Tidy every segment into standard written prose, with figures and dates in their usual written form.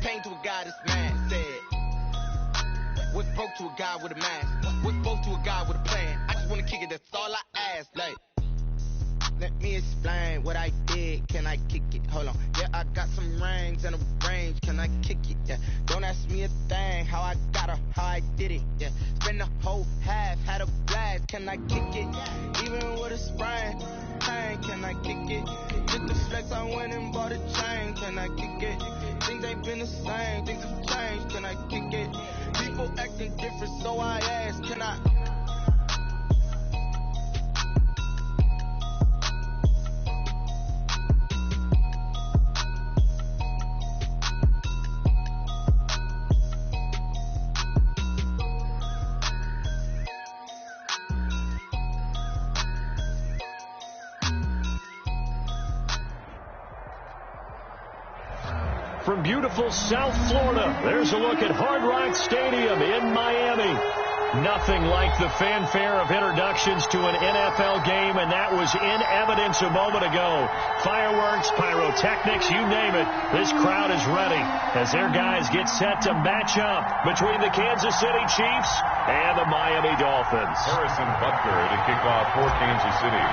pain to a guy that's mad. Said, what's broke to a guy with a mask? What's broke to a guy with a plan? I just wanna kick it, that's all I ask. Like, let me explain what I did. Can I kick it? Hold on. Yeah, I got some rings and a range. Can I kick it? Yeah. Don't ask me a thing. How I got her, how I did it. Yeah. Spend the whole half, had a blast. Can I kick it? Even with a sprain. Can I kick it? Just the flex, I went and bought a chain. Can I kick it? Things ain't been the same. Things have changed. Can I kick it? People acting different, so I ask. Can I? From beautiful South Florida, there's a look at Hard Rock Stadium in Miami. Nothing like the fanfare of introductions to an NFL game, and that was in evidence a moment ago. Fireworks, pyrotechnics, you name it. This crowd is ready as their guys get set to match up between the Kansas City Chiefs and the Miami Dolphins. Harrison Butker to kick off for Kansas City.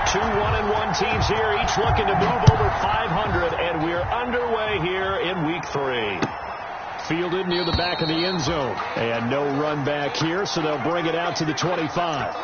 2 1-1 teams here, each looking to move over 500, and we're underway here in week 3. Fielded near the back of the end zone, and no run back here, so they'll bring it out to the 25.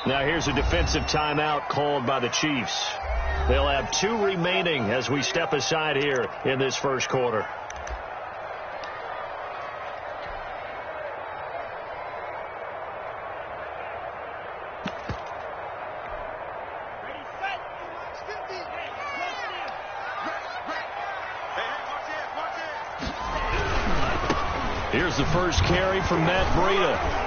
Now here's a defensive timeout called by the Chiefs. They'll have 2 remaining as we step aside here in this first quarter. Here's the first carry from Matt Breida.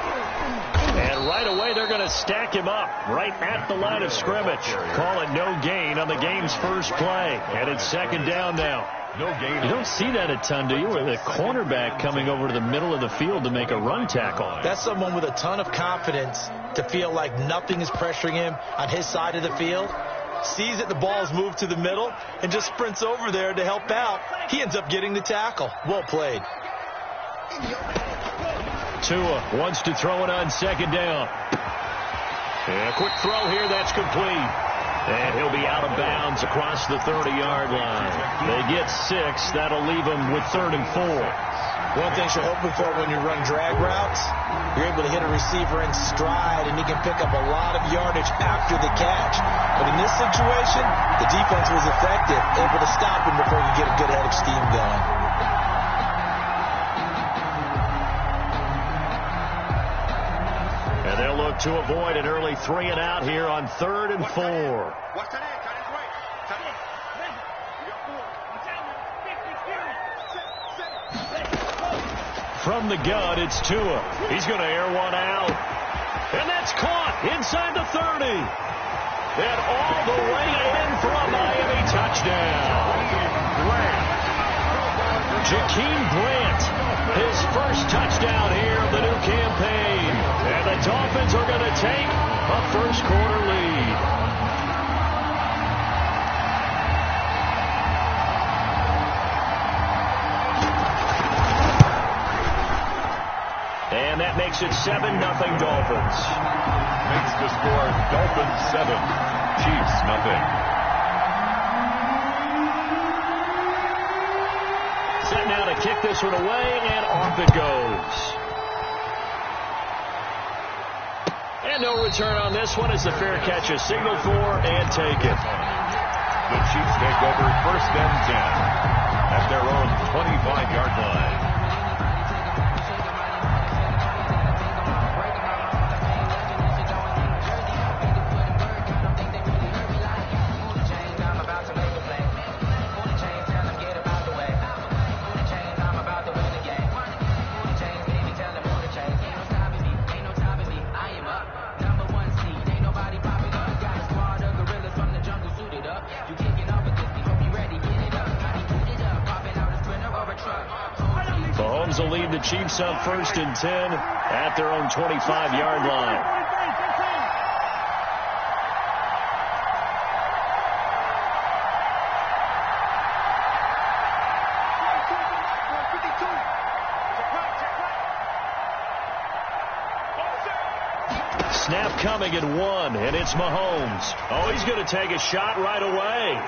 And right away, they're going to stack him up right at the line of scrimmage. Call it no gain on the game's first play. And it's second down now. No gain. You don't see that a ton, do you? With a cornerback coming over to the middle of the field to make a run tackle. That's someone with a ton of confidence to feel like nothing is pressuring him on his side of the field. Sees that the ball's moved to the middle and just sprints over there to help out. He ends up getting the tackle. Well played. Tua wants to throw it on second down. And a quick throw here, that's complete. And he'll be out of bounds across the 30-yard line. They get 6. That'll leave them with 3rd and 4. One thing you're hoping for when you run drag routes, you're able to hit a receiver in stride, and he can pick up a lot of yardage after the catch. But in this situation, the defense was effective, able to stop him before he could get a good head of steam going. And they'll look to avoid an early 3 and out here on 3rd and 4. From the gun, it's Tua. He's going to air one out. And that's caught inside the 30. And all the way in for a Miami touchdown. Jakeem Grant, his first touchdown here of the new campaign. And the Dolphins are going to take a first-quarter lead. And that makes it 7-0 Dolphins. Makes the score Dolphins 7, Chiefs nothing. Set now to kick this one away, and off it goes. And no return on this one as the fair catch is signaled for and taken. The Chiefs take over 1st and 10 at their own 25-yard line. Mahomes will lead the Chiefs up 1st and 10 at their own 25-yard line. Snap coming at 1, and it's Mahomes. Oh, he's going to take a shot right away.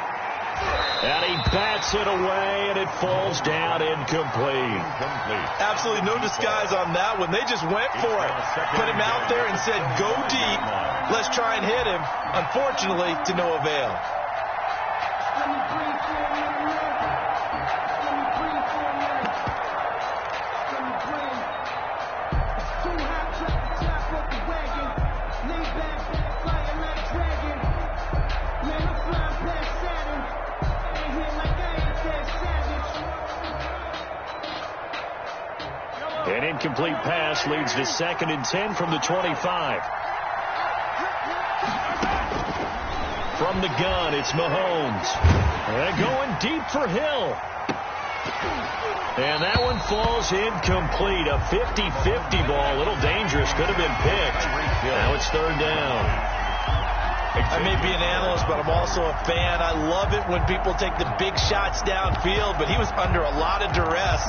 And he bats it away, and it falls down incomplete. Absolutely no disguise on that one. They just went for it. Put him out there and said, go deep. Let's try and hit him. Unfortunately, to no avail. An incomplete pass leads to 2nd and 10 from the 25. From the gun, it's Mahomes. And going deep for Hill. And that one falls incomplete. A 50-50 ball. A little dangerous. Could have been picked. Now it's 3rd down. I may be an analyst, but I'm also a fan. I love it when people take the big shots downfield, but he was under a lot of duress.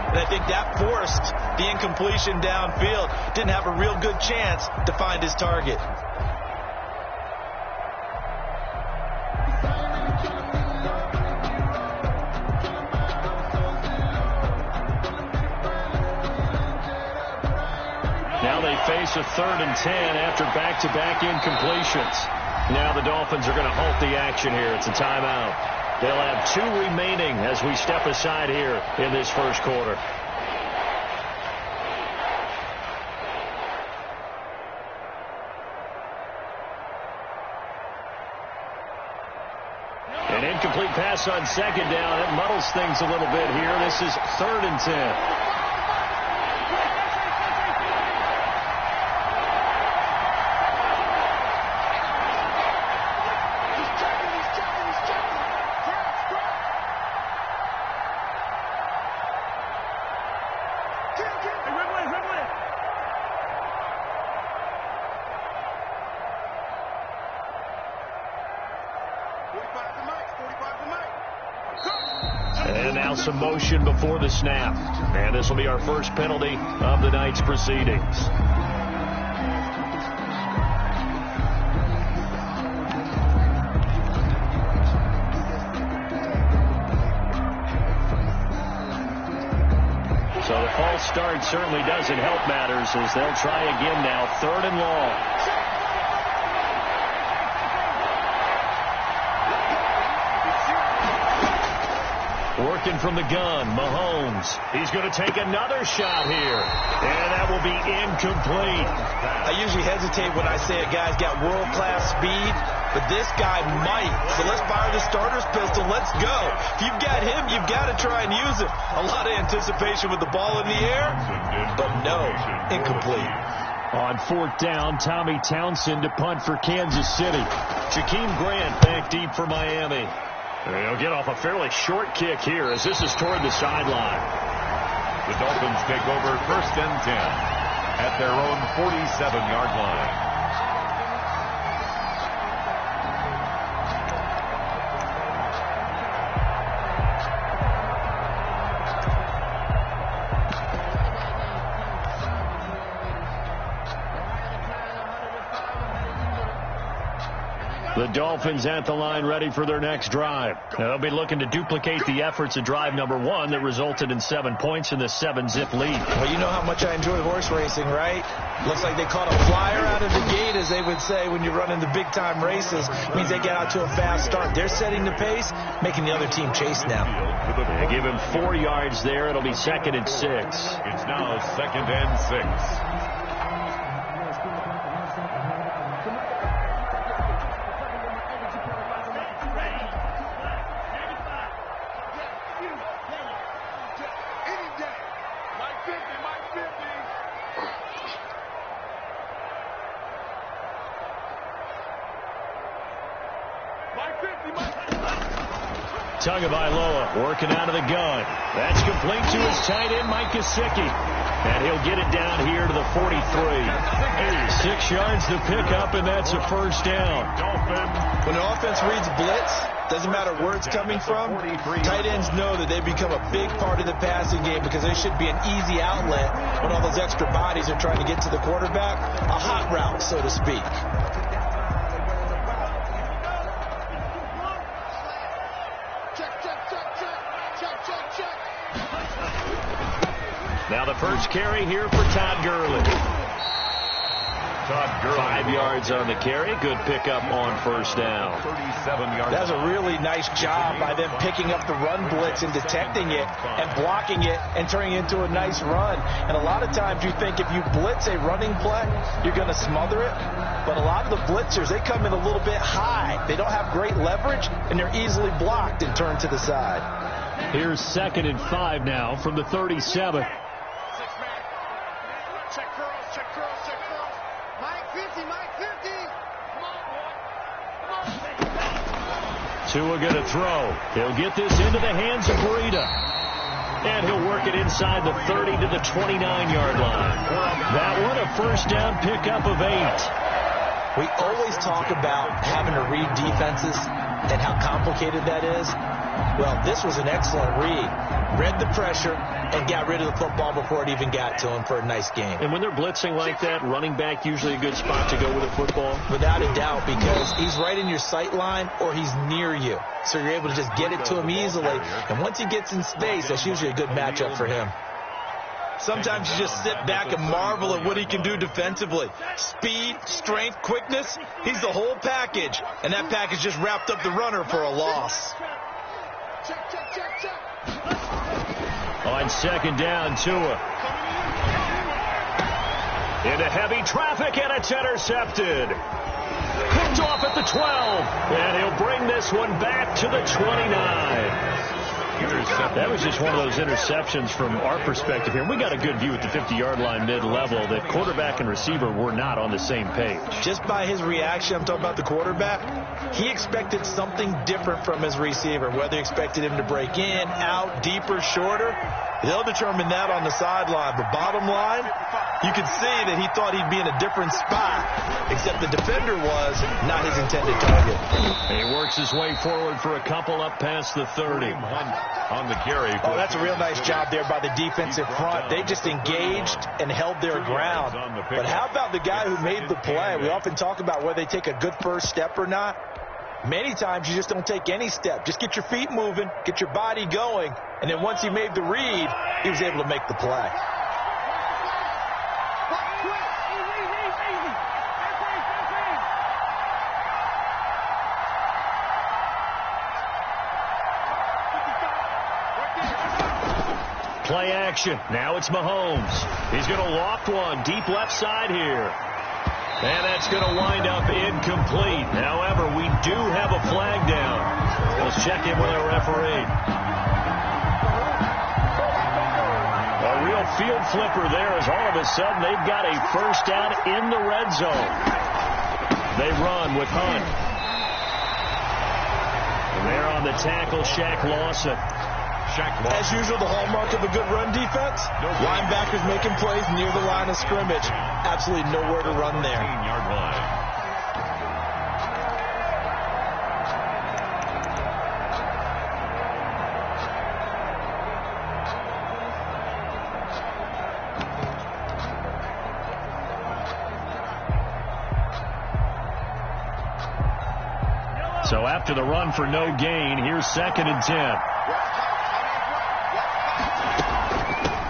And I think that forced the incompletion downfield. Didn't have a real good chance to find his target. Now they face a 3rd and 10 after back-to-back incompletions. Now the Dolphins are going to halt the action here. It's a timeout. They'll have 2 remaining as we step aside here in this first quarter. An incomplete pass on 2nd down. It muddles things a little bit here. This is 3rd and 10. And now some motion before the snap. And this will be our first penalty of the night's proceedings. So the start certainly doesn't help matters as they'll try again now. 3rd and long. Working from the gun, Mahomes. He's going to take another shot here. And that will be incomplete. I usually hesitate when I say a guy's got world-class speed, but this guy might. So let's fire the starter's pistol. Let's go. If you've got him, you've got to try and use him. A lot of anticipation with the ball in the air, but no, incomplete. On 4th down, Tommy Townsend to punt for Kansas City. Jakeem Grant back deep for Miami. He'll get off a fairly short kick here as this is toward the sideline. The Dolphins take over 1st and 10 at their own 47-yard line. The Dolphins at the line ready for their next drive. Now, they'll be looking to duplicate the efforts of drive number 1 that resulted in 7 points in the 7-zip lead. Well, you know how much I enjoy horse racing, right? Looks like they caught a flyer out of the gate, as they would say when you're running the big-time races. It means they get out to a fast start. They're setting the pace, making the other team chase now. They give him 4 yards there. It'll be 2nd and 6. It's now 2nd and 6. Tagovailoa working out of the gun. That's complete to his tight end, Mike Gesicki. And he'll get it down here to the 43. 6 yards to pick up, and that's a 1st down. When an offense reads blitz, doesn't matter where it's coming from, tight ends know that they become a big part of the passing game because they should be an easy outlet when all those extra bodies are trying to get to the quarterback. A hot route, so to speak. Now the first carry here for Todd Gurley. 5 yards on the carry. Good pickup on 1st down. 37 yards. That's a really nice job by them picking up the run blitz and detecting it and blocking it and turning it into a nice run. And a lot of times you think if you blitz a running play, you're going to smother it. But a lot of the blitzers, they come in a little bit high. They don't have great leverage, and they're easily blocked and turned to the side. Here's 2nd and 5 now from the 37. Tua going to throw. He'll get this into the hands of Breida. And he'll work it inside the 30 to the 29-yard line. That one, a 1st down pickup of 8. We always talk about having to read defenses and how complicated that is. Well, this was an excellent read. Read the pressure and got rid of the football before it even got to him for a nice game. And when they're blitzing like that, running back usually a good spot to go with a football? Without a doubt, because he's right in your sight line or he's near you. So you're able to just get it to him easily. And once he gets in space, that's usually a good matchup for him. Sometimes you just sit back and marvel at what he can do defensively. Speed, strength, quickness, he's the whole package. And that package just wrapped up the runner for a loss. On 2nd down, Tua. Into heavy traffic, and it's intercepted. Picked off at the 12. And he'll bring this one back to the 29. That was just one of those interceptions from our perspective here. We got a good view at the 50-yard line mid-level that quarterback and receiver were not on the same page. Just by his reaction, I'm talking about the quarterback, he expected something different from his receiver, whether he expected him to break in, out, deeper, shorter. They'll determine that on the sideline. But bottom line, you could see that he thought he'd be in a different spot, except the defender was not his intended target. He works his way forward for a couple up past the 30. On the carry. Oh, that's a real nice job there by the defensive front. They just engaged and held their ground. But how about the guy who made the play? We often talk about whether they take a good first step or not. Many times you just don't take any step. Just get your feet moving, get your body going, and then once he made the read, he was able to make the play. Play action. Now it's Mahomes. He's going to loft one deep left side here. And that's going to wind up incomplete. However, we do have a flag down. Let's check in with our referee. A real field flipper there as all of a sudden they've got a first down in the red zone. They run with Hunt. And there on the tackle, Shaq Lawson. As usual, the hallmark of a good run defense, linebackers making plays near the line of scrimmage. Absolutely nowhere to run there. 15-yard line. So after the run for no gain, here's 2nd and 10.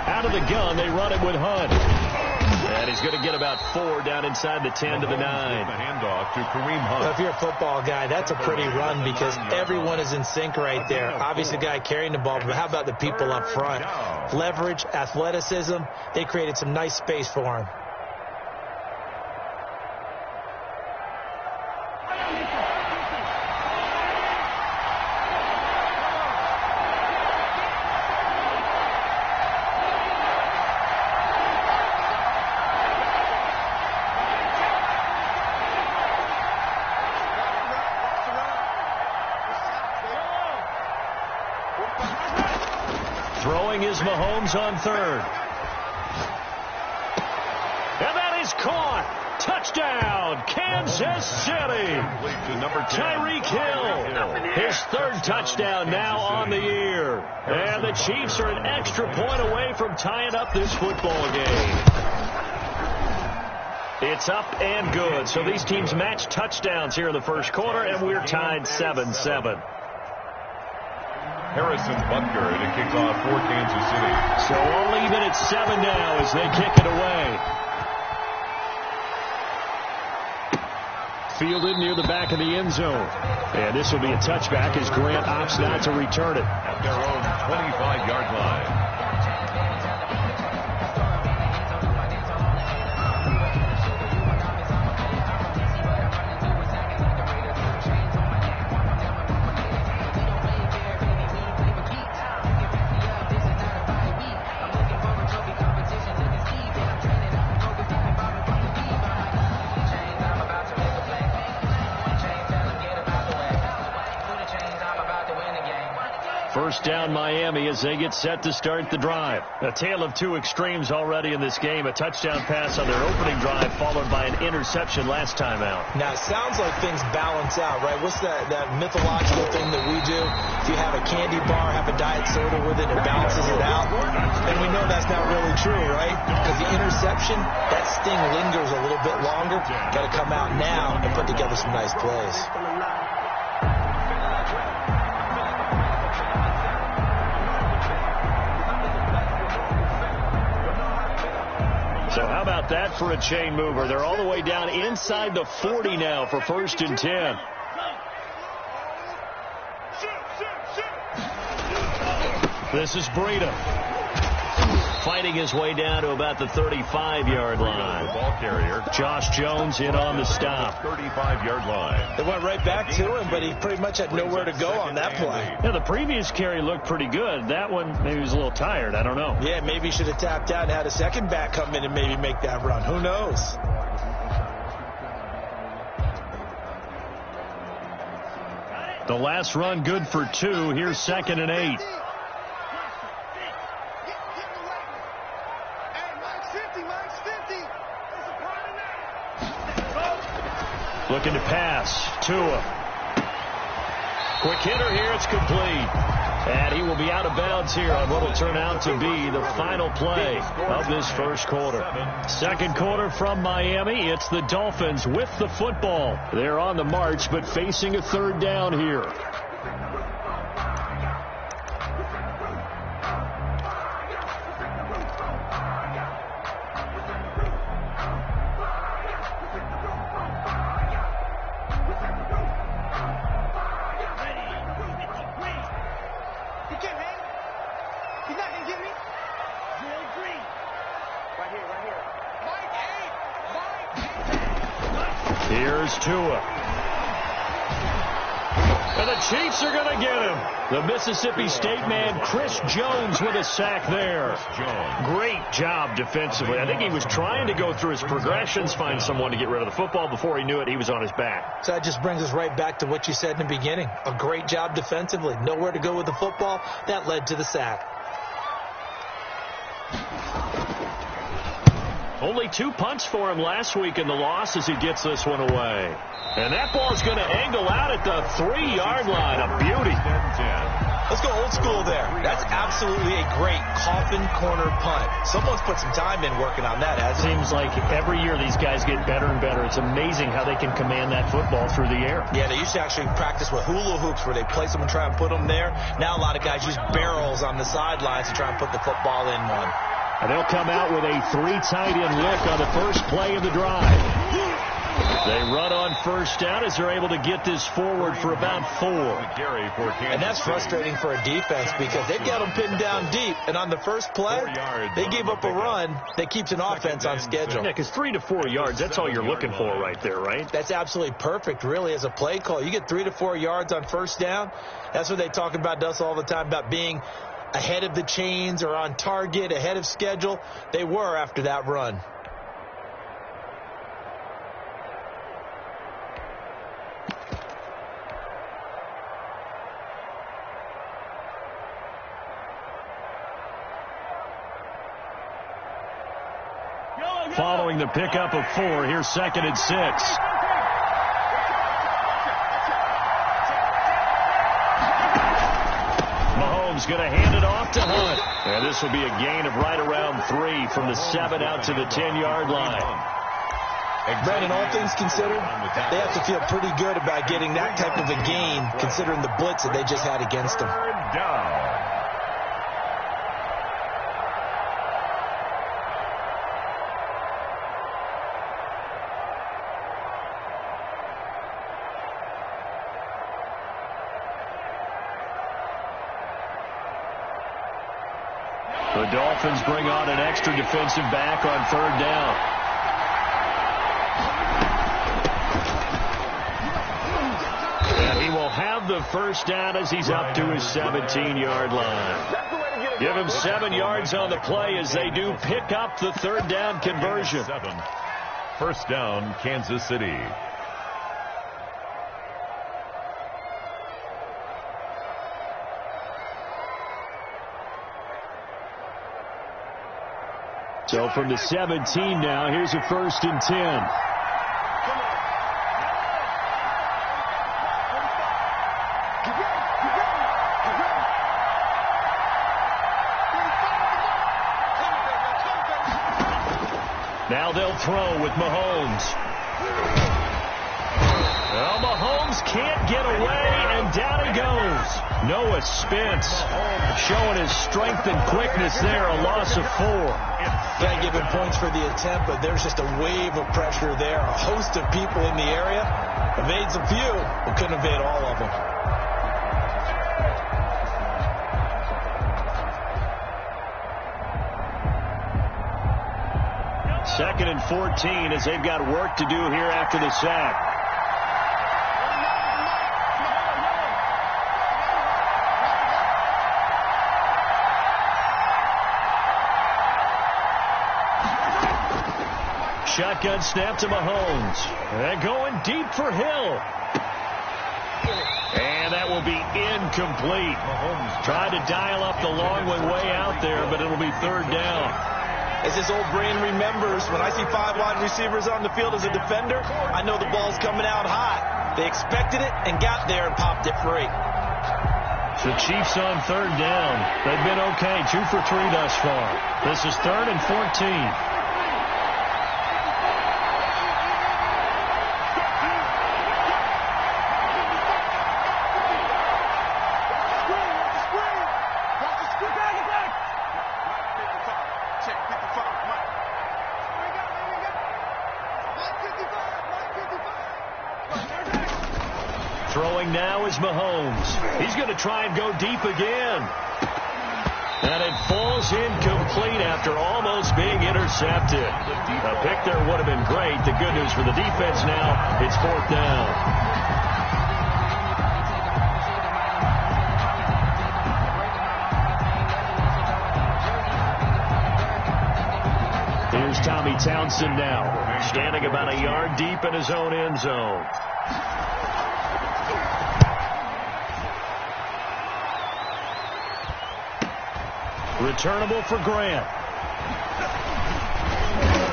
Out of the gun, they run it with Hunt. And he's going to get about 4 down inside the 10 to the 9. The handoff to Kareem Hunt. Well, if you're a football guy, that's a pretty run because everyone is in sync right there. Obviously, the guy carrying the ball, but how about the people up front? Leverage, athleticism, they created some nice space for him. Throwing is Mahomes on 3rd. And that is caught. Touchdown, Kansas City. Tyreek Hill. His 3rd touchdown now on the year. And the Chiefs are an extra point away from tying up this football game. It's up and good. So these teams match touchdowns here in the first quarter, and we're tied 7-7. Harrison Butker to kick off for Kansas City. So all even at 7 now as they kick it away. Fielded near the back of the end zone. And this will be a touchback as Grant opts not to return it. At their own 25-yard line. First down Miami as they get set to start the drive. A tale of 2 extremes already in this game. A touchdown pass on their opening drive followed by an interception last time out. Now, it sounds like things balance out, right? What's that mythological thing that we do? If you have a candy bar, have a diet soda with it, it balances it out. And we know that's not really true, right? Because the interception, that sting lingers a little bit longer. Got to come out now and put together some nice plays. So how about that for a chain mover? They're all the way down inside the 40 now for 1st and 10. This is Breida. Fighting his way down to about the 35-yard line. The ball carrier. Josh Jones in on the stop. 35-yard line. They went right back to him, but he pretty much had nowhere to go on that play. Yeah, the previous carry looked pretty good. That one, maybe he was a little tired. I don't know. Yeah, maybe he should have tapped out and had a second back come in and maybe make that run. Who knows? The last run good for 2. Here's 2nd and 8. Looking to pass. Tua. Quick hitter here. It's complete. And he will be out of bounds here on what will turn out to be the final play of this first quarter. Second quarter from Miami. It's the Dolphins with the football. They're on the march, but facing a 3rd down here. Here's Tua. And the Chiefs are going to get him. The Mississippi State man, Chris Jones, with a sack there. Great job defensively. I think he was trying to go through his progressions, find someone to get rid of the football. Before he knew it, he was on his back. So that just brings us right back to what you said in the beginning. A great job defensively. Nowhere to go with the football. That led to the sack. Only 2 punts for him last week in the loss as he gets this one away. And that ball's going to angle out at the 3-yard line. A beauty. Let's go old school there. That's absolutely a great coffin corner punt. Someone's put some time in working on that, hasn't it? Seems like every year these guys get better and better. It's amazing how they can command that football through the air. Yeah, they used to actually practice with hula hoops where they place them and try and put them there. Now a lot of guys use barrels on the sidelines to try and put the football in one. And they'll come out with a 3 tight end look on the first play of the drive. They run on first down as they're able to get this forward for about 4. And that's frustrating for a defense because they've got them pinned down deep. And on the first play, they gave up a run that keeps an offense on schedule. Yeah, because 3 to 4 yards, that's all you're looking for right there, right? That's absolutely perfect, really, as a play call. You get 3 to 4 yards on first down. That's what they talk about us all the time, about being ahead of the chains or on target, ahead of schedule. They were after that run. Following the pickup of 4, here's 2nd and 6. Going to hand it off to Hunt. And this will be a gain of right around 3 from the 7 out to the 10-yard line. Brandon, all things considered, they have to feel pretty good about getting that type of a gain considering the blitz that they just had against them. The Dolphins bring on an extra defensive back on 3rd down. And he will have the first down as he's up to his 17-yard line. Give him 7 yards on the play as they do pick up the 3rd down conversion. 1st down, Kansas City. So from the 17 now, here's a 1st and 10. Now they'll throw with Mahomes. Well, Mahomes can't get away, and down he goes. Noah Spence showing his strength and quickness there, a loss of 4. Can't give him points for the attempt, but there's just a wave of pressure there. A host of people in the area. Evades a few, but couldn't evade all of them. Second and 14 as they've got work to do here after the sack. Shotgun snap to Mahomes. And going deep for Hill. And that will be incomplete. Mahomes tried to dial up the long one way out there, but it'll be 3rd down. As his old brain remembers, when I see 5 wide receivers on the field as a defender, I know the ball's coming out hot. They expected it and got there and popped it free. So Chiefs on 3rd down. They've been okay, 2 for 3 thus far. This is 3rd and 14. Throwing now is Mahomes. He's going to try and go deep again. And it falls incomplete after almost being intercepted. A pick there would have been great. The good news for the defense now, it's 4th down. Here's Tommy Townsend now, standing about a yard deep in his own end zone. Returnable for Grant.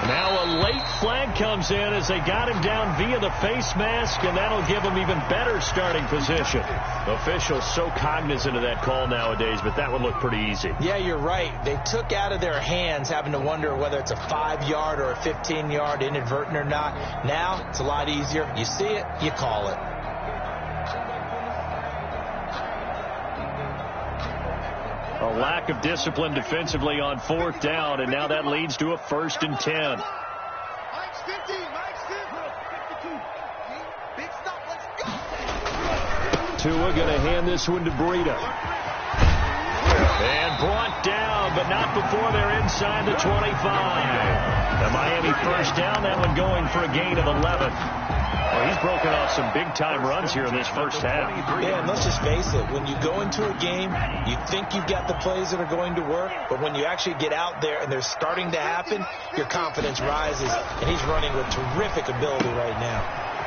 Now a late flag comes in as they got him down via the face mask, and that'll give him even better starting position. Officials so cognizant of that call nowadays, but that would look pretty easy. Yeah, you're right. They took out of their hands having to wonder whether it's a 5-yard or a 15-yard inadvertent or not. Now it's a lot easier. You see it, you call it. A lack of discipline defensively on 4th down, and now that leads to a 1st and 10. Tua going to hand this one to Breida. And brought down, but not before they're inside the 25. The Miami 1st down, that one going for a gain of 11. Well, he's broken off some big-time runs here in this first half. Yeah, and let's just face it. When you go into a game, you think you've got the plays that are going to work, but when you actually get out there and they're starting to happen, your confidence rises, and he's running with terrific ability right now.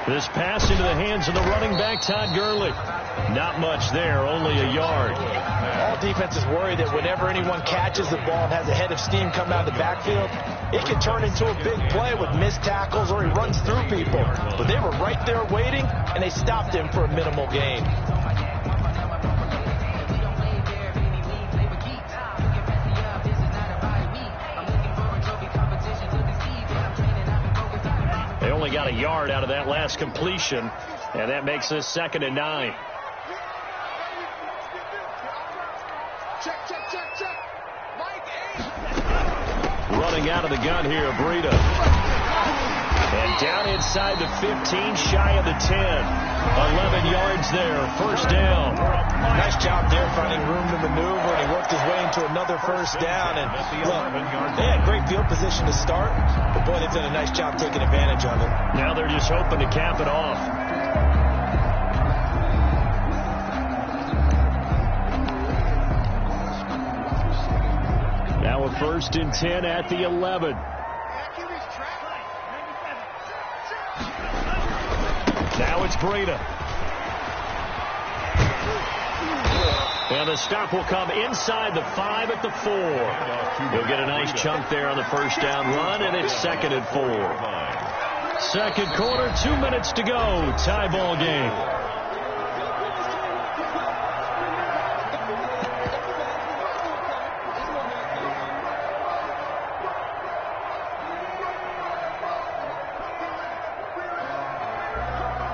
This pass into the hands of the running back, Todd Gurley. Not much there, only a yard. All defenses worry that whenever anyone catches the ball and has a head of steam come out of the backfield, it can turn into a big play with missed tackles or he runs through people. But they were right there waiting, and they stopped him for a minimal gain. They only got a yard out of that last completion, and that makes this 2nd and 9. Running out of the gun here, Breida. And down inside the 15, shy of the 10. 11 yards there, 1st down. Nice job there finding room to maneuver, and he worked his way into another 1st down. And look, they had great field position to start, but boy, they've done a nice job taking advantage of it. Now they're just hoping to cap it off. Now a 1st and 10 at the 11. Now it's Breida. And the stop will come inside the 5 at the 4. He'll get a nice chunk there on the 1st down run, and it's 2nd and 4. 2nd quarter, 2 minutes to go. Tie ball game.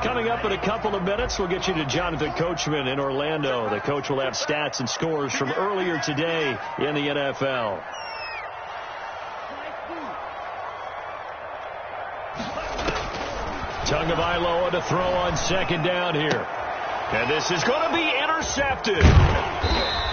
Coming up in a couple of minutes, we'll get you to Jonathan Coachman in Orlando. The coach will have stats and scores from earlier today in the NFL. Tagovailoa to throw on 2nd down here. And this is going to be intercepted.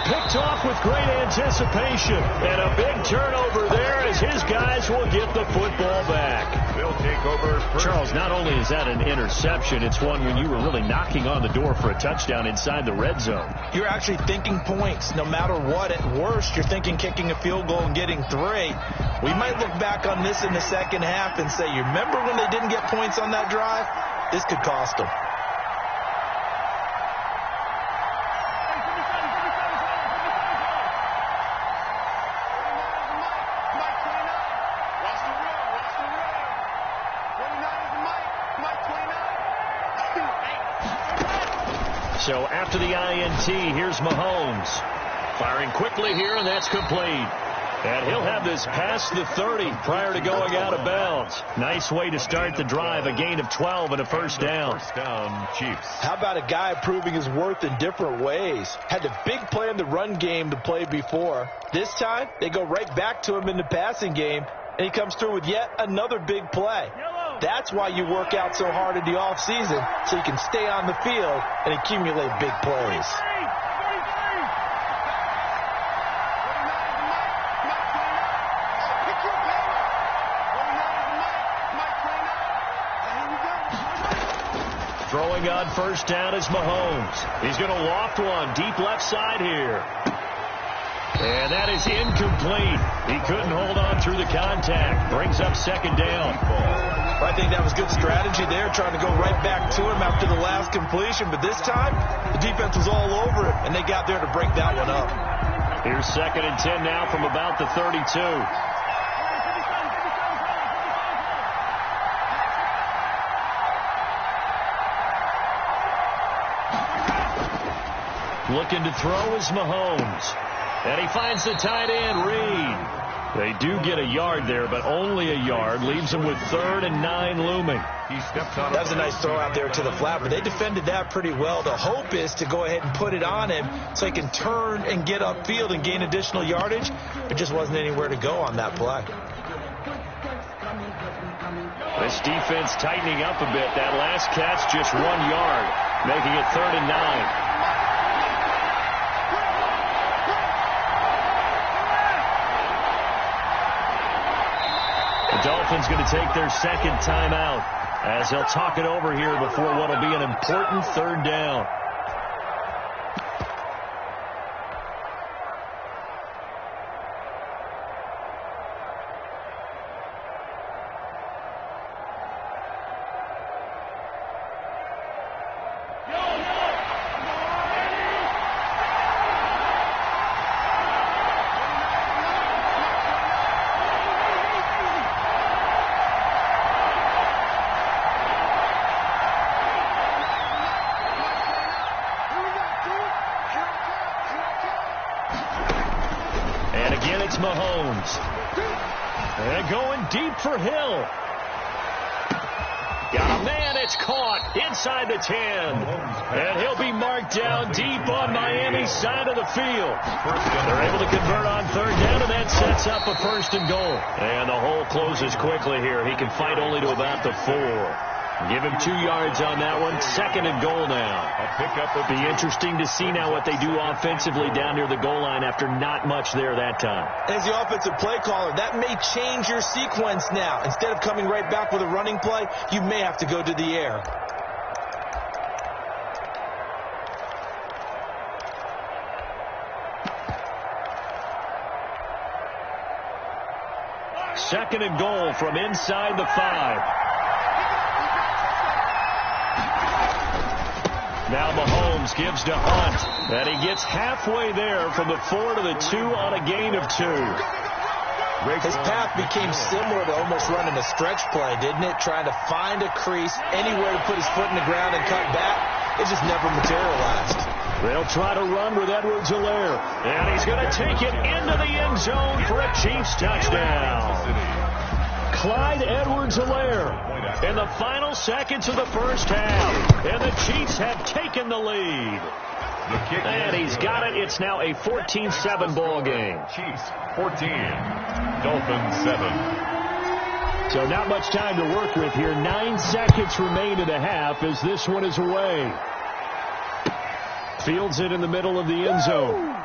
Picked off with great anticipation. And a big turnover there as his guys will get the football back. They'll take over first. Charles, not only is that an interception, it's one when you were really knocking on the door for a touchdown inside the red zone. You're actually thinking points no matter what. At worst, you're thinking kicking a field goal and getting 3. We might look back on this in the 2nd half and say, you remember when they didn't get points on that drive? This could cost them. So after the INT, here's Mahomes. Firing quickly here, and that's complete. And he'll have this past the 30 prior to going out of bounds. Nice way to start the drive, a gain of 12 and a 1st down. 1st down, Chiefs. How about a guy proving his worth in different ways? Had the big play in the run game to play before. This time, they go right back to him in the passing game, and he comes through with yet another big play. That's why you work out so hard in the offseason, so you can stay on the field and accumulate big plays. Throwing on first down is Mahomes. He's going to loft one deep left side here. And that is incomplete. He couldn't hold on through the contact. Brings up second down. I think that was good strategy there, trying to go right back to him after the last completion. But this time, the defense was all over him, and they got there to break that one up. Here's 2nd and 10 now from about the 32. Looking to throw is Mahomes. And he finds the tight end, Reed. They do get a yard there, but only a yard. Leaves him with 3rd and 9 looming. That was a nice throw out there to the flat, but they defended that pretty well. The hope is to go ahead and put it on him so he can turn and get upfield and gain additional yardage. It just wasn't anywhere to go on that play. This defense tightening up a bit. That last catch, just 1 yard, making it 3rd and 9. Dolphins going to take their 2nd timeout as they'll talk it over here before what will be an important 3rd down. Mahomes. And going deep for Hill. Got a man, it's caught inside the 10. And he'll be marked down deep on Miami's side of the field. They're able to convert on 3rd down, and that sets up a 1st and goal. And the hole closes quickly here. He can fight only to about the 4. Give him 2 yards on that one. 2nd and goal now. It'll be interesting to see now what they do offensively down near the goal line after not much there that time. As the offensive play caller, that may change your sequence now. Instead of coming right back with a running play, you may have to go to the air. Second and goal from inside the 5. Now Mahomes gives to Hunt, and he gets halfway there from the 4 to the 2 on a gain of 2. His path became similar to almost running a stretch play, didn't it? Trying to find a crease, anywhere to put his foot in the ground and cut back. It just never materialized. They'll try to run with Edwards-Helaire, and he's going to take it into the end zone for a Chiefs touchdown. Clyde Edwards-Helaire in the final seconds of the first half. And the Chiefs have taken the lead. And he's got it. It's now a 14-7 ball game. Chiefs 14, Dolphins 7. So not much time to work with here. 9 seconds remain in the half as this one is away. Fields it in the middle of the end zone.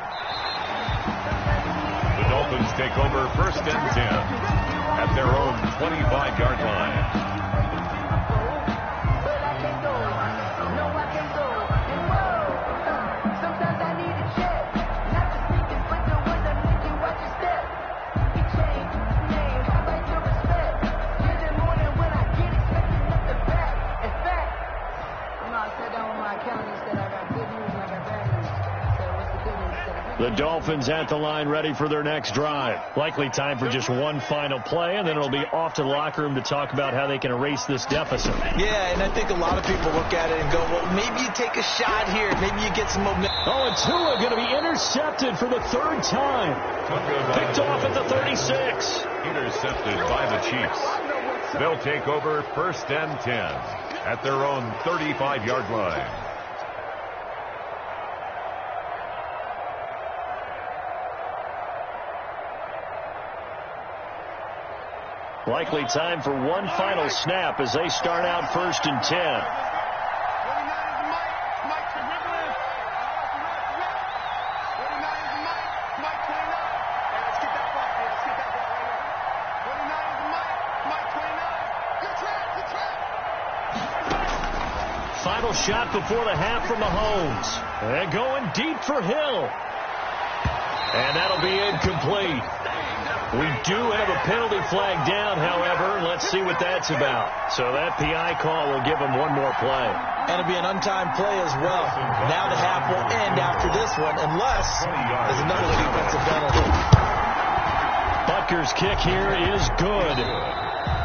The Dolphins take over 1st and 10. At their own 25-yard line. The Dolphins at the line ready for their next drive. Likely time for just one final play, and then it'll be off to the locker room to talk about how they can erase this deficit. Yeah, and I think a lot of people look at it and go, well, maybe you take a shot here. Maybe you get some momentum. Oh, and Tua going to be intercepted for the 3rd time. Picked off at the 36. Intercepted by the Chiefs. They'll take over 1st and 10 at their own 35-yard line. Likely time for one final snap as they start out 1st and 10. final shot before the half from Mahomes. And going deep for Hill. And that'll be incomplete. We do have a penalty flag down, however. Let's see what that's about. So that PI call will give them one more play. And it'll be an untimed play as well. Now the half will end after this one, unless there's another defensive penalty. Butker's kick here is good.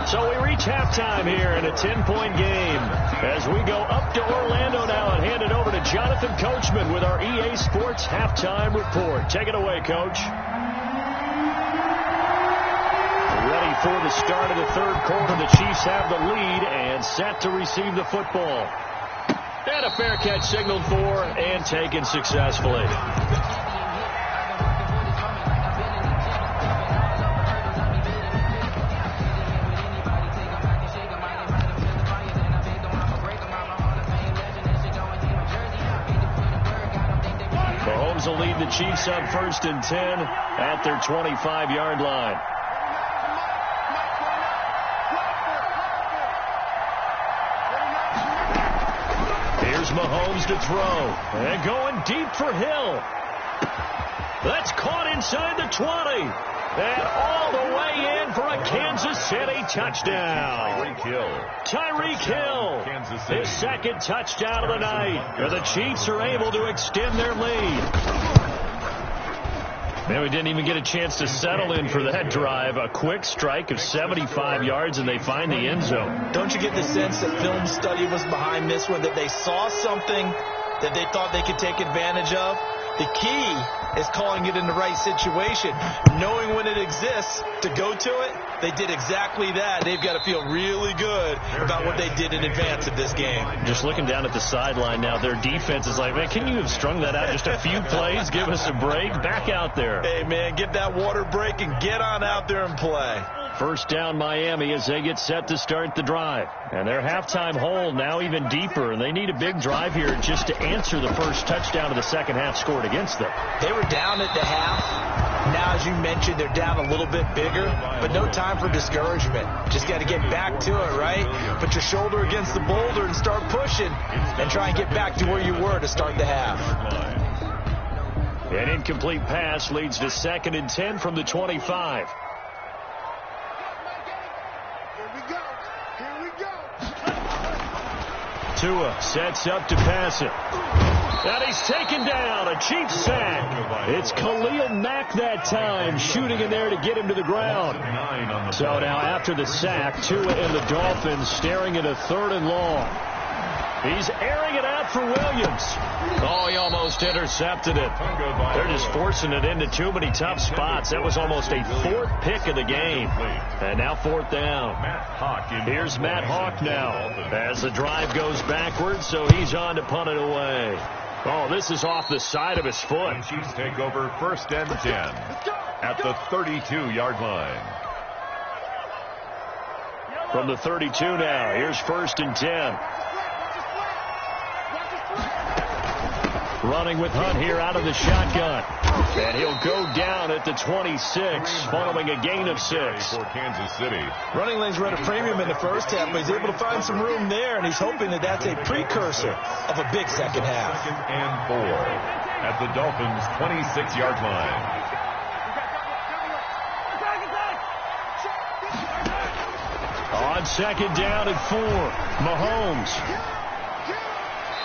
So we reach halftime here in a 10-point game as we go up to Orlando now and hand it over to Jonathan Coachman with our EA Sports Halftime Report. Take it away, Coach. Ready for the start of the third quarter. The Chiefs have the lead and set to receive the football. And a fair catch signaled for and taken successfully. Mahomes will lead the Chiefs on 1st and 10 at their 25-yard line. Mahomes to throw. And going deep for Hill. That's caught inside the 20. And all the way in for a Kansas City touchdown. Tyreek Hill. His second touchdown of the night. And the Chiefs are able to extend their lead. Man, we didn't even get a chance to settle in for that drive. A quick strike of 75 yards, and they find the end zone. Don't you get the sense that film study was behind this one, that they saw something that they thought they could take advantage of? The key is calling it in the right situation, knowing when it exists to go to it. They did exactly that. They've got to feel really good about what they did in advance of this game. Just looking down at the sideline now, their defense is like, man, can you have strung that out just a few plays? Give us a break. Back out there. Hey, man, get that water break and get on out there and play. First down Miami as they get set to start the drive. And their halftime hole now even deeper, and they need a big drive here just to answer the first touchdown of the second half scored against them. They were down at the half. Now, as you mentioned, they're down a little bit bigger, but no time for discouragement. Just got to get back to it, right? Put your shoulder against the boulder and start pushing and try and get back to where you were to start the half. An incomplete pass leads to 2nd and 10 from the 25. Tua sets up to pass it. And he's taken down. A Chiefs sack. It's Khalil Mack that time, shooting in there to get him to the ground. So now after the sack, Tua and the Dolphins staring at a 3rd and long. He's airing it out for Williams. Oh, he almost intercepted it. They're just forcing it into too many tough spots. That was almost a 4th pick of the game. And now 4th down. Here's Matt Hawk now as the drive goes backwards, so he's on to punt it away. Oh, this is off the side of his foot. And Chiefs take over 1st and 10 at the 32-yard line. From the 32 now, here's 1st and 10. Running with Hunt here out of the shotgun. And he'll go down at the 26, following a gain of 6. For Kansas City. Running lanes were at a premium in the first half, but he's able to find some room there, and he's hoping that that's a precursor of a big second half. 2nd and 4 at the Dolphins' 26-yard line. On 2nd down at 4, Mahomes.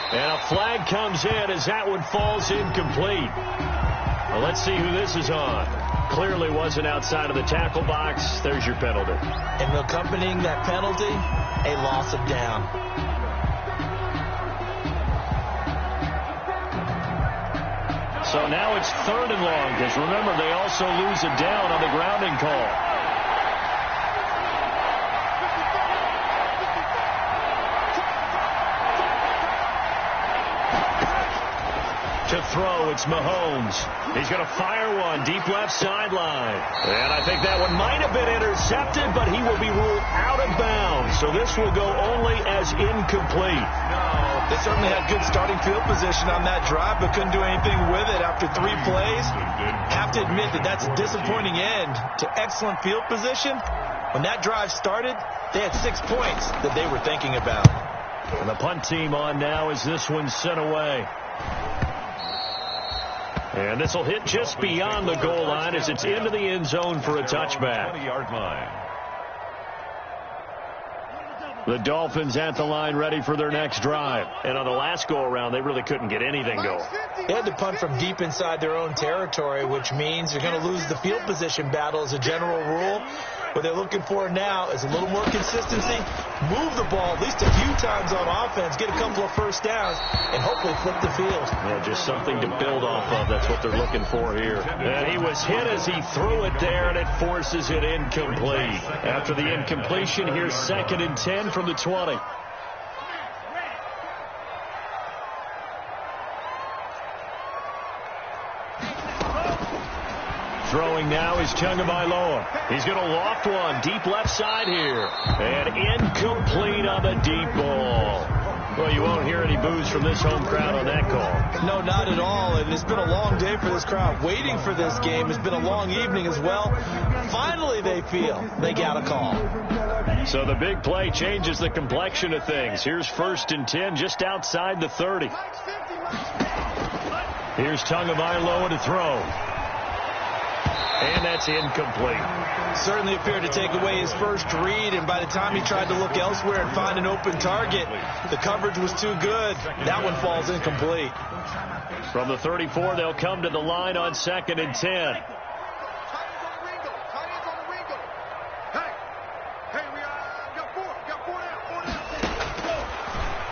And a flag comes in as that one falls incomplete. Well, let's see who this is on. Clearly wasn't outside of the tackle box. There's your penalty. And accompanying that penalty, a loss of down. So now it's 3rd and long, because remember, they also lose a down on the grounding call. To throw, it's Mahomes. He's going to fire one deep left sideline. And I think that one might have been intercepted, but he will be ruled out of bounds. So this will go only as incomplete. They certainly had good starting field position on that drive, but couldn't do anything with it after 3 plays. Have to admit that that's a disappointing end to excellent field position. When that drive started, they had 6 points that they were thinking about. And the punt team on now as this one's sent away. And this will hit just beyond the goal line as it's into the end zone for a touchback. 20-yard line. The Dolphins at the line ready for their next drive. And on the last go-around, they really couldn't get anything going. They had to punt from deep inside their own territory, which means you're going to lose the field position battle as a general rule. What they're looking for now is a little more consistency, move the ball at least a few times on offense, get a couple of first downs, and hopefully flip the field. Yeah, just something to build off of. That's what they're looking for here. And he was hit as he threw it there, and it forces it incomplete. After the incompletion, here's 2nd and 10 from the 20. Throwing now is Tagovailoa. He's going to loft one deep left side here. And incomplete on the deep ball. Well, you won't hear any boos from this home crowd on that call. No, not at all. And it's been a long day for this crowd. Waiting for this game. It's been a long evening as well. Finally, they feel they got a call. So the big play changes the complexion of things. Here's 1st and 10 just outside the 30. Here's Tagovailoa to throw. And that's incomplete. Certainly appeared to take away his first read, and by the time he tried to look elsewhere and find an open target, the coverage was too good. That one falls incomplete. From the 34, they'll come to the line on 2nd and 10.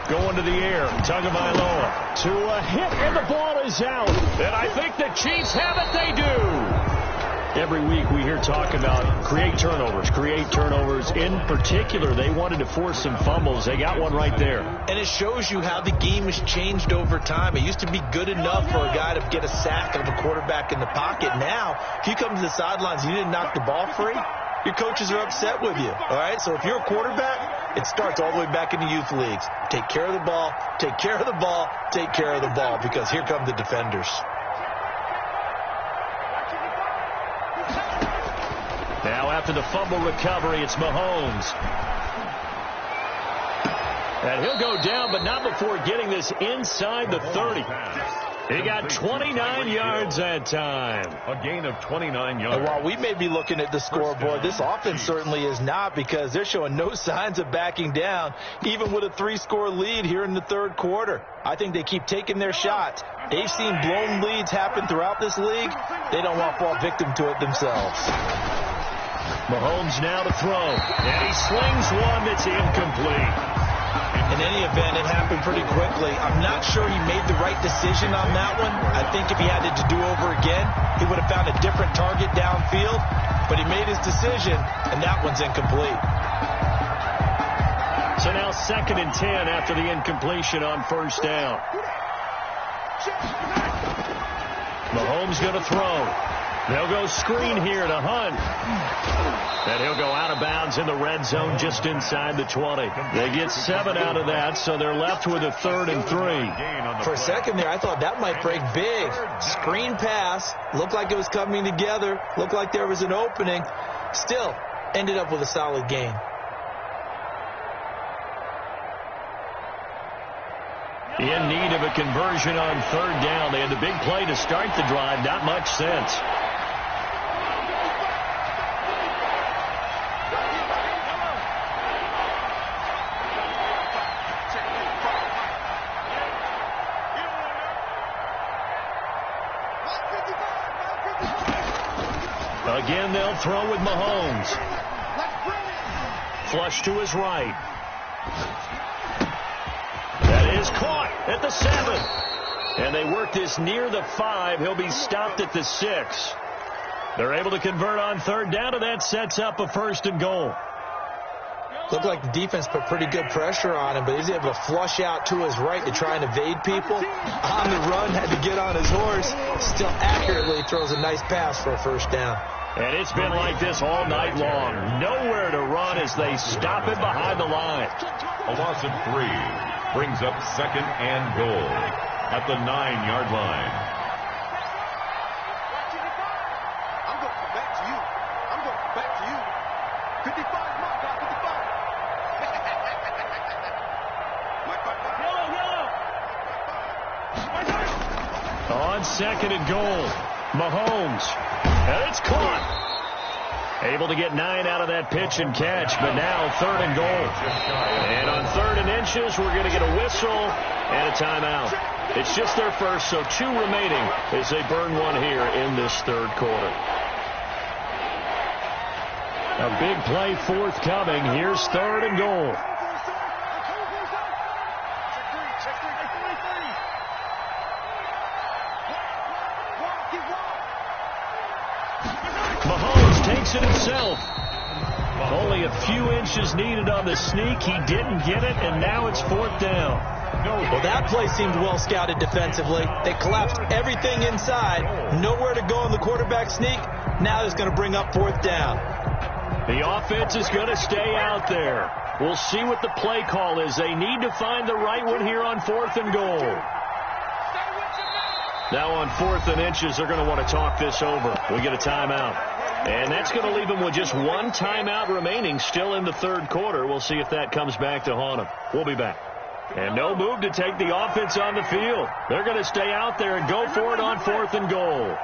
Going to the air, Tagovailoa to a hit, and the ball is out. And I think the Chiefs have it. They do. Every week we hear talk about create turnovers. In particular, they wanted to force some fumbles. They got one right there. And it shows you how the game has changed over time. It used to be good enough for a guy to get a sack of a quarterback in the pocket. Now, if you come to the sidelines and you didn't knock the ball free, your coaches are upset with you. All right? So if you're a quarterback, it starts all the way back in the youth leagues. Take care of the ball, take care of the ball, take care of the ball, because here come the defenders. Now after the fumble recovery, it's Mahomes. And he'll go down, but not before getting this inside the 30. He got 29 yards that time. A gain of 29 yards. And while we may be looking at the scoreboard, this offense certainly is not, because they're showing no signs of backing down, even with a 3-score lead here in the 3rd quarter. I think they keep taking their shots. They've seen blown leads happen throughout this league. They don't want to fall victim to it themselves. Mahomes now to throw. And he slings one that's incomplete. In any event, it happened pretty quickly. I'm not sure he made the right decision on that one. I think if he had it to do over again, he would have found a different target downfield. But he made his decision, and that one's incomplete. So now 2nd and 10 after the incompletion on 1st down. Mahomes going to throw. They'll go screen here to Hunt. And he'll go out of bounds in the red zone just inside the 20. They get 7 out of that, so they're left with a 3rd and 3. For a second there, I thought that might break big. Screen pass. Looked like it was coming together. Looked like there was an opening. Still, ended up with a solid gain. In need of a conversion on 3rd down. They had the big play to start the drive. Not much sense. Again, they'll throw with Mahomes. Flush to his right. That is caught at the 7. And they work this near the 5. He'll be stopped at the 6. They're able to convert on 3rd down, and that sets up a 1st and goal. Looked like the defense put pretty good pressure on him, but he was able to flush out to his right to try and evade people. On the run, had to get on his horse. Still accurately throws a nice pass for a 1st down. And it's been like this all night long. Nowhere to run as they stop him behind the line. A loss of 3 brings up 2nd and goal at the 9-yard line. I'm going to come back to you. I'm going to come back to you. 55, my God, 55. On second and goal, Mahomes. And it's caught. Able to get 9 out of that pitch and catch, but now third and goal. And on third and inches, we're going to get a whistle and a timeout. It's just their first, so 2 remaining as they burn one here in this third quarter. A big play forthcoming. Here's third and goal. Mahomes takes it himself. Only a few inches needed on the sneak. He didn't get it, and now it's fourth down. Well, that play seemed well scouted defensively. They collapsed everything inside. Nowhere to go on the quarterback sneak. Now it's going to bring up fourth down. The offense is going to stay out there. We'll see what the play call is. They need to find the right one here on fourth and goal. Now on fourth and inches, they're going to want to talk this over. We get a timeout. And that's going to leave them with just 1 timeout remaining still in the third quarter. We'll see if that comes back to haunt them. We'll be back. And no move to take the offense on the field. They're going to stay out there and go for it on fourth and goal.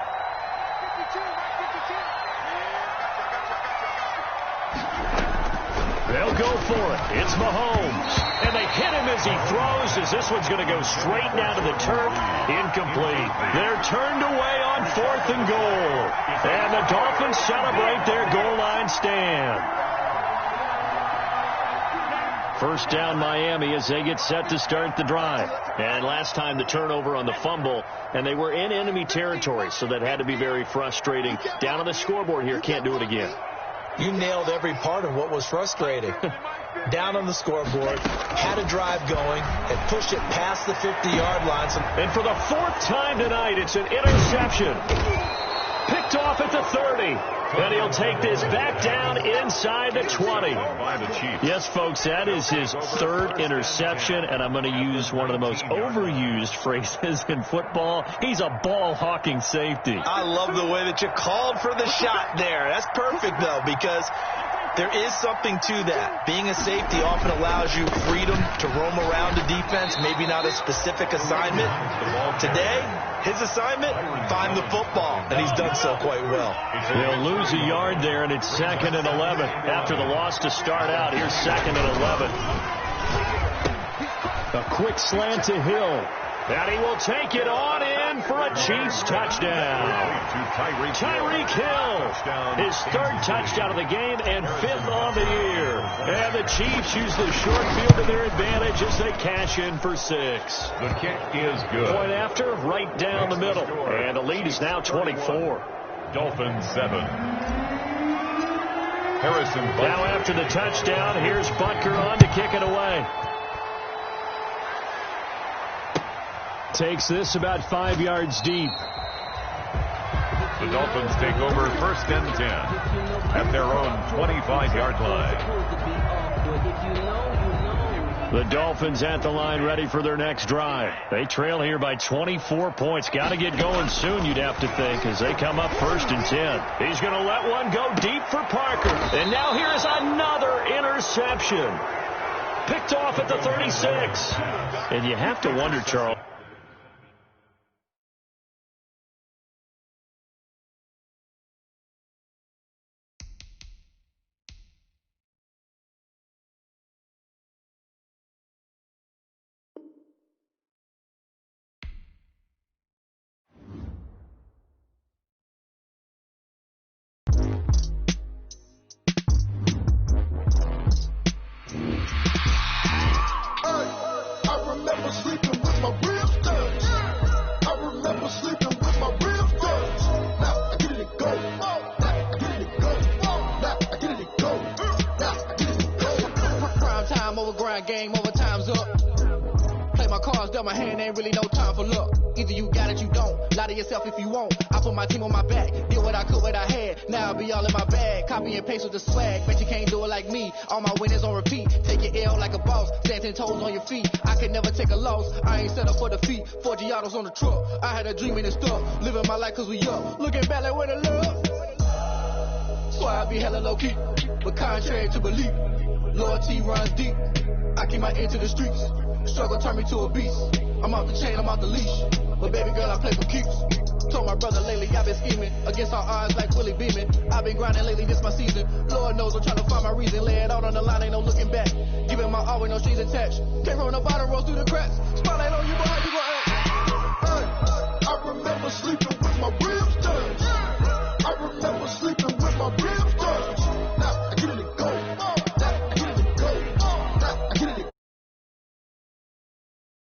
They'll go for it. It's Mahomes. And they hit him as he throws, as this one's going to go straight down to the turf. Incomplete. They're turned away on fourth and goal. And the Dolphins celebrate their goal line stand. First down Miami as they get set to start the drive. And last time the turnover on the fumble, and they were in enemy territory, so that had to be very frustrating. Down on the scoreboard here, can't do it again. You nailed every part of what was frustrating. Down on the scoreboard, had a drive going, and pushed it past the 50-yard line. And for the 4th time tonight, it's an interception. Picked off at the 30. And he'll take this back down inside the 20. Yes, folks, that is his 3rd interception, and I'm going to use one of the most overused phrases in football. He's a ball-hawking safety. I love the way that you called for the shot there. That's perfect, though, because there is something to that. Being a safety often allows you freedom to roam around the defense, maybe not a specific assignment. Today, his assignment, find the football, and he's done so quite well. They'll lose a yard there, and it's 2nd and 11. After the loss to start out, here's 2nd and 11. A quick slant to Hill. And he will take it on in for a Chiefs touchdown. Tyreek Hill, his 3rd touchdown of the game and 5th on the year. And the Chiefs use the short field to their advantage as they cash in for 6. The kick is good. Point after, right down the middle. And the lead is now 24. Dolphins 7. Harrison Butker. Now after the touchdown, here's Butker on to kick it away. Takes this about 5 yards deep. The Dolphins take over 1st and 10 at their own 25-yard line. The Dolphins at the line ready for their next drive. They trail here by 24 points. Got to get going soon, you'd have to think, as they come up 1st and 10. He's going to let one go deep for Parker. And now here's another interception. Picked off at the 36. And you have to wonder, Charles. Game over, time's up. Play my cards, dealt my hand, ain't really no time for luck. Either you got it, you don't. Lie to yourself if you won't. I put my team on my back, did what I could, what I had. Now I'll be all in my bag. Copy and paste with the swag. Bet you can't do it like me. All my winners on repeat. Take your L like a boss. Stand 10 toes on your feet. I could never take a loss. I ain't set up for defeat. 4 Giottos on the truck. I had a dream and it's stuck. Living my life cause we up. Looking back like where the love. So I be hella low key. But contrary to belief, loyalty runs deep. I keep my ear to the streets. Struggle turned me to a beast. I'm off the chain, I'm off the leash. But baby girl, I play for keeps. Told my brother lately I've been scheming against all odds like Willie Beeman. I've been grinding lately, this my season. Lord knows I'm trying to find my reason. Lay it out on the line, ain't no looking back. Giving my all with no strings attached. Came from the bottom, roll through the cracks. Spotlight on you, boy, how you